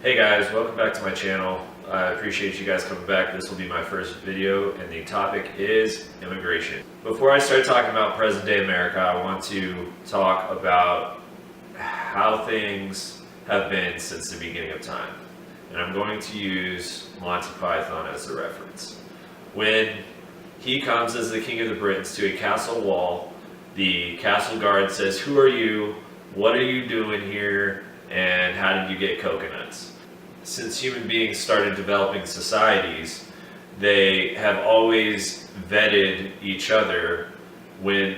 Hey guys, welcome back to my channel. I appreciate you guys coming back. This will be my first video and the topic is immigration. Before I start talking about present day America, I want to talk about how things have been since the beginning of time. And I'm going to use Monty Python as a reference. When he comes as the king of the Britons to a castle wall, the castle guard says, "Who are you? What are you doing here? And how did you get coconuts?" Since human beings started developing societies, they have always vetted each other when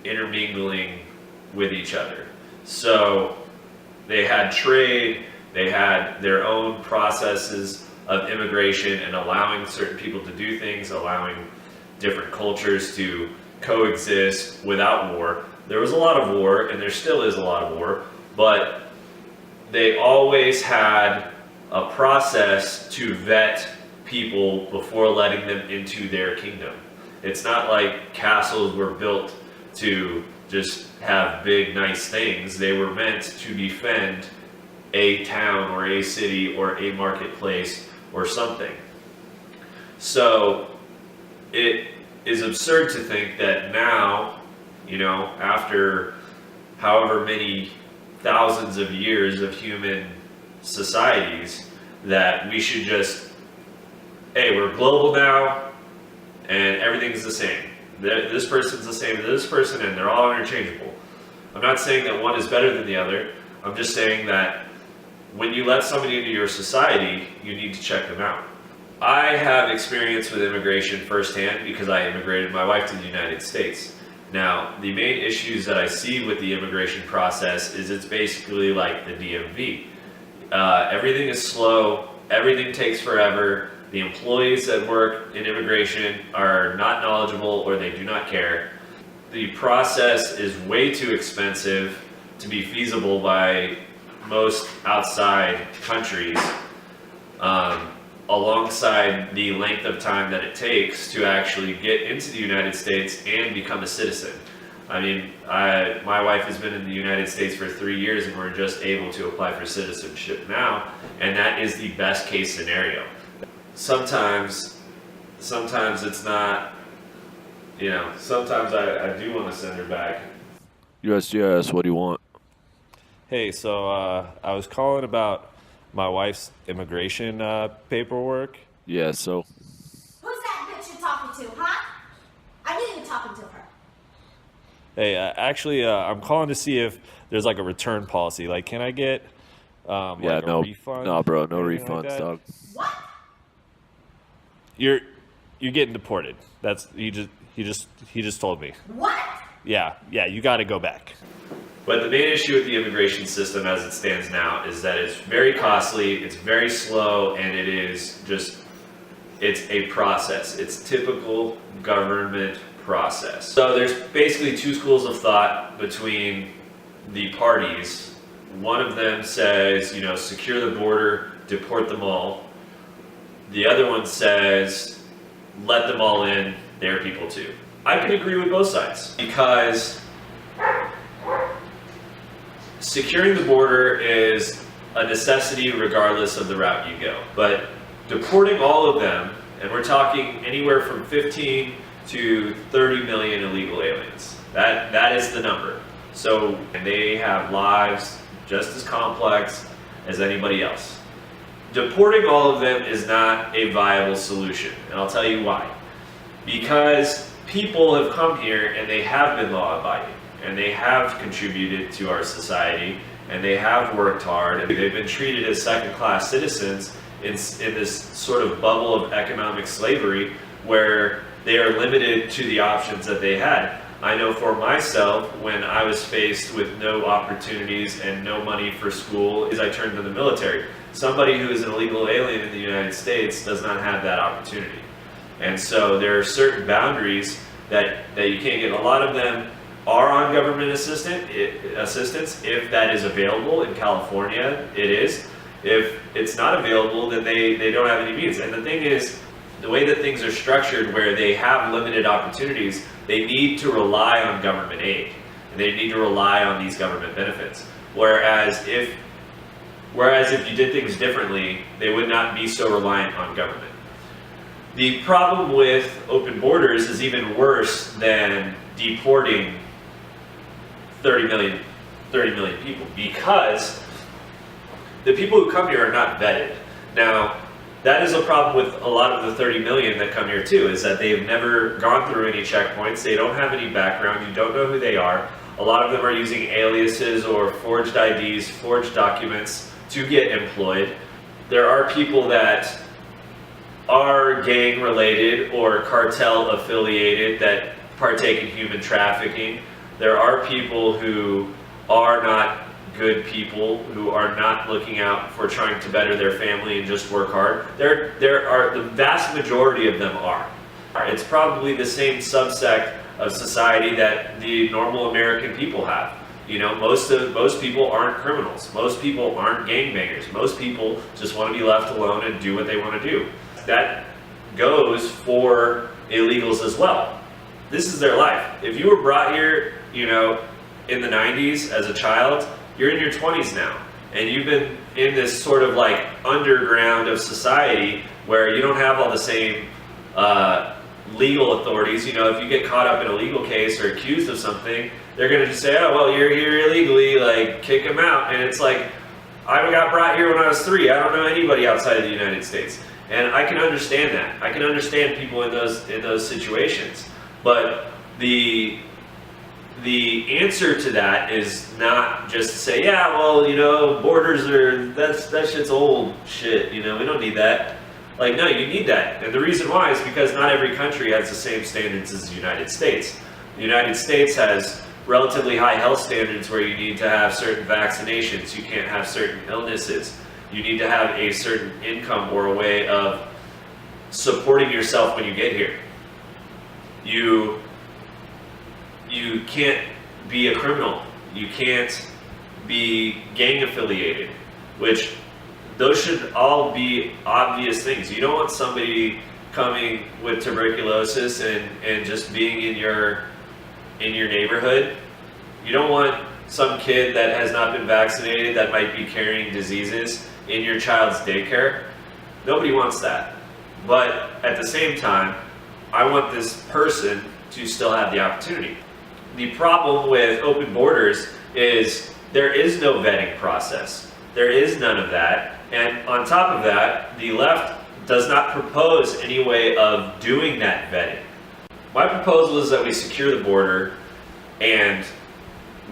intermingling with each other. So they had trade, they had their own processes of immigration and allowing certain people to do things, allowing different cultures to coexist without war. There was a lot of war, and there still is a lot of war, but they always had a process to vet people before letting them into their kingdom. It's not like castles were built to just have big, nice things. They were meant to defend a town or a city or a marketplace or something. So it is absurd to think that now, after however many thousands of years of human societies, that we should just, hey, we're global now and everything's the same. This person's the same as this person and they're all interchangeable. I'm not saying that one is better than the other. I'm just saying that when you let somebody into your society, you need to check them out. I have experience with immigration firsthand because I immigrated my wife to the United States. Now, the main issues that I see with the immigration process is it's basically like the DMV. Everything is slow, everything takes forever, the employees that work in immigration are not knowledgeable or they do not care. The process is way too expensive to be feasible by most outside countries, alongside the length of time that it takes to actually get into the United States and become a citizen. I mean, my wife has been in the United States for 3 years and we're just able to apply for citizenship now, and that is the best case scenario. Sometimes it's not, sometimes I do want to send her back. Yes, what do you want? Hey, so I was calling about my wife's immigration paperwork. Yeah, so Who's that bitch you're talking to, huh? I knew you were talking to her. Hey, actually, I'm calling to see if there's like a return policy. Like, can I get a refund? No, bro, no or anything refunds, like that? dog. What? You're getting deported. That's he just told me. What? Yeah, you got to go back. But the main issue with the immigration system as it stands now is that it's very costly, it's very slow, and it's a process. It's typical government process. So there's basically two schools of thought between the parties. One of them says, secure the border, deport them all. The other one says, let them all in, they're people too. I can agree with both sides because securing the border is a necessity regardless of the route you go. But deporting all of them, and we're talking anywhere from 15 to 30 million illegal aliens. That is the number. So they have lives just as complex as anybody else. Deporting all of them is not a viable solution, and I'll tell you why. Because people have come here and they have been law-abiding, and they have contributed to our society, and they have worked hard, and they've been treated as second-class citizens in this sort of bubble of economic slavery where they are limited to the options that they had. I know for myself, when I was faced with no opportunities and no money for school, I turned to the military. Somebody who is an illegal alien in the United States does not have that opportunity. And so there are certain boundaries that you can't get. A lot of them are on government assistance if that is available. In California, it is. If it's not available, then they don't have any means. And the thing is, the way that things are structured where they have limited opportunities, they need to rely on government aid. And they need to rely on these government benefits. Whereas if Whereas if you did things differently, they would not be so reliant on government. The problem with open borders is even worse than deporting 30 million people, because the people who come here are not vetted. Now, that is a problem with a lot of the 30 million that come here too, is that they've never gone through any checkpoints, they don't have any background, you don't know who they are. A lot of them are using aliases or forged IDs, forged documents to get employed. There are people that are gang related or cartel affiliated that partake in human trafficking. There are people who are not good people, who are not looking out for trying to better their family and just work hard. There are, the vast majority of them are. It's probably the same subsect of society that the normal American people have. You know, most people aren't criminals. Most people aren't gangbangers. Most people just want to be left alone and do what they want to do. That goes for illegals as well. This is their life. If you were brought here, you know, in the 90s as a child, you're in your 20s now, and you've been in this sort of like underground of society where you don't have all the same legal authorities. You know, if you get caught up in a legal case or accused of something, they're going to just say, oh, well, you're here illegally, like, kick them out. And it's like, I got brought here when I was 3. I don't know anybody outside of the United States. And I can understand that. I can understand people in those situations. But the answer to that is not just to say, yeah, well, you know, borders are, that shit's old shit, you know, we don't need that. Like, no, you need that. And the reason why is because not every country has the same standards as the United States. The United States has relatively high health standards where you need to have certain vaccinations, you can't have certain illnesses, you need to have a certain income or a way of supporting yourself when you get here. You can't be a criminal, you can't be gang affiliated, which those should all be obvious things. You don't want somebody coming with tuberculosis and just being in your neighborhood. You don't want some kid that has not been vaccinated that might be carrying diseases in your child's daycare. Nobody wants that. But at the same time, I want this person to still have the opportunity. The problem with open borders is there is no vetting process. There is none of that. And on top of that, the left does not propose any way of doing that vetting. My proposal is that we secure the border and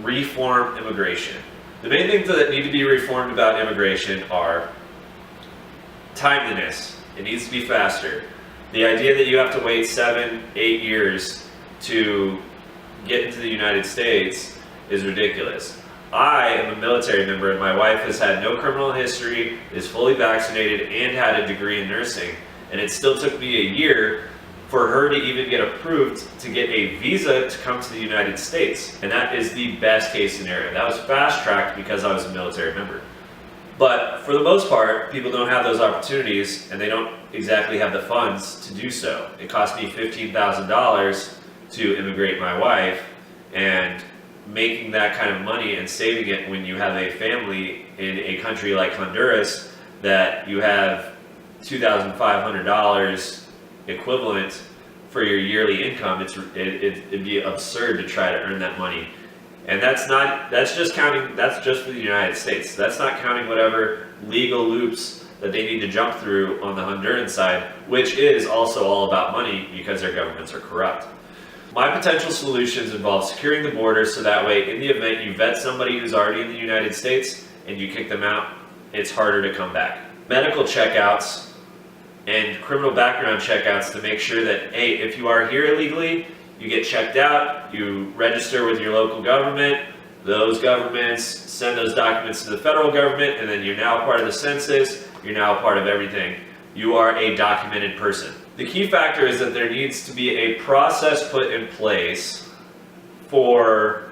reform immigration. The main things that need to be reformed about immigration are timeliness. It needs to be faster. The idea that you have to wait 7, 8 years to get into the United States is ridiculous. I am a military member and my wife has had no criminal history, is fully vaccinated, and had a degree in nursing. And it still took me a year for her to even get approved to get a visa to come to the United States. And that is the best case scenario. That was fast-tracked because I was a military member. But for the most part, people don't have those opportunities and they don't exactly have the funds to do so. It cost me $15,000 to immigrate my wife, and making that kind of money and saving it when you have a family in a country like Honduras that you have $2,500 equivalent for your yearly income, it'd be absurd to try to earn that money. And that's just for the United States. That's not counting whatever legal loops that they need to jump through on the Honduran side, which is also all about money because their governments are corrupt. My potential solutions involve securing the border so that way, in the event you vet somebody who's already in the United States and you kick them out, it's harder to come back. Medical checkouts and criminal background checkouts to make sure that, hey, if you are here illegally, you get checked out, you register with your local government, those governments send those documents to the federal government, and then you're now part of the census, you're now part of everything. You are a documented person. The key factor is that there needs to be a process put in place for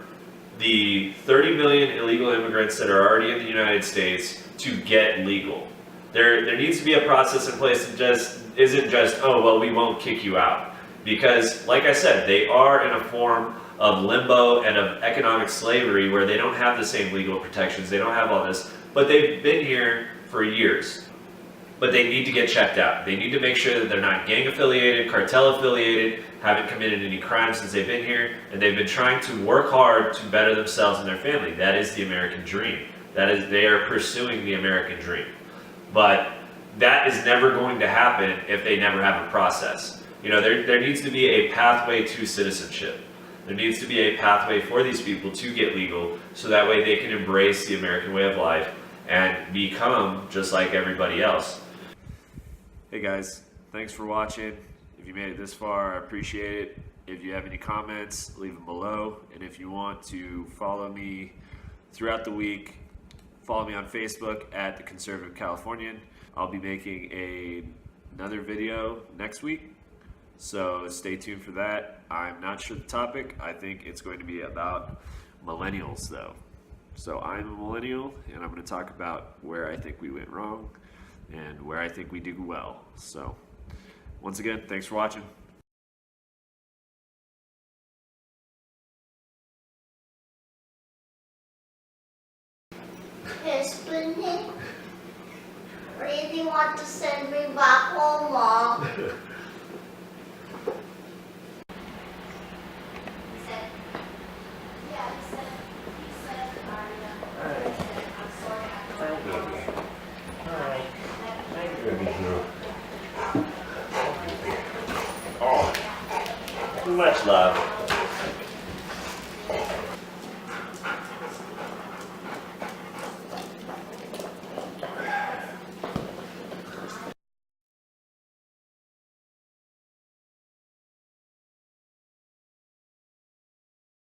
the 30 million illegal immigrants that are already in the United States to get legal. There needs to be a process in place that just isn't just, oh, well, we won't kick you out. Because, like I said, they are in a form of limbo and of economic slavery where they don't have the same legal protections, they don't have all this, but they've been here for years. But they need to get checked out. They need to make sure that they're not gang affiliated, cartel affiliated, haven't committed any crimes since they've been here, and they've been trying to work hard to better themselves and their family. That is the American dream. That is, they are pursuing the American dream. But that is never going to happen if they never have a process. You know, there needs to be a pathway to citizenship. There needs to be a pathway for these people to get legal, so that way they can embrace the American way of life and become just like everybody else. Hey guys, thanks for watching. If you made it this far, I appreciate it. If you have any comments, leave them below. And if you want to follow me throughout the week, follow me on Facebook at The Conservative Californian. I'll be making another video next week, so stay tuned for that. I'm not sure the topic. I think it's going to be about millennials though. So I'm a millennial, and I'm going to talk about where I think we went wrong and where I think we do well. So once again, thanks for watching. Yes, Brittany. Really want to send me back home, Mom. He said, Alright. I'm sorry. Thank you. Alright. Thank you. Oh, too much love.